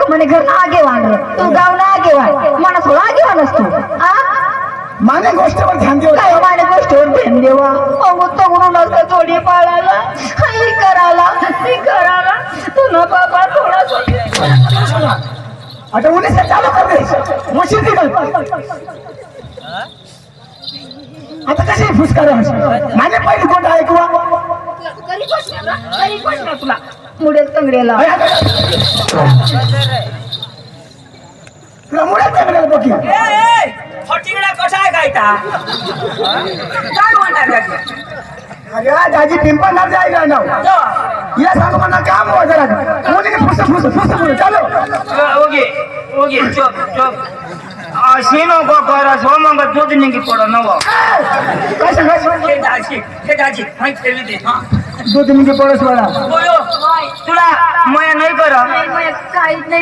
म्हणे घर ना आगेवान रे तू गाव ना आगेवान मला थोडा आगेवान असतो आ माने गोष्टीवर ध्यान देऊ काय माझ्या गोष्टीवर ध्यान देवा अगो तगडून असतं थोडी पाळायला ही करायला तू ना बाबा थोडा आता उन्हें चालू कर दे मशीन निकल आता कशी फुसकार माने पहिली गोट ऐकवा तुला मुडेल तंगडेला तुला मुळे चांगलं बघी फटिंगडा कसा आहे काय काय म्हणतात अरे दाजी पिंपल ना जायगा ना या सांगू मला काम हो जरा मुलीने फुस चालो ओके ओके चुप सीनो को कर सोमंग दूध निकी पड़ो नव कसं हे दाजी मैं खेली दे हां दूध निघे पडस वाला बोलो तुला मैं नहीं कर काहीच नाही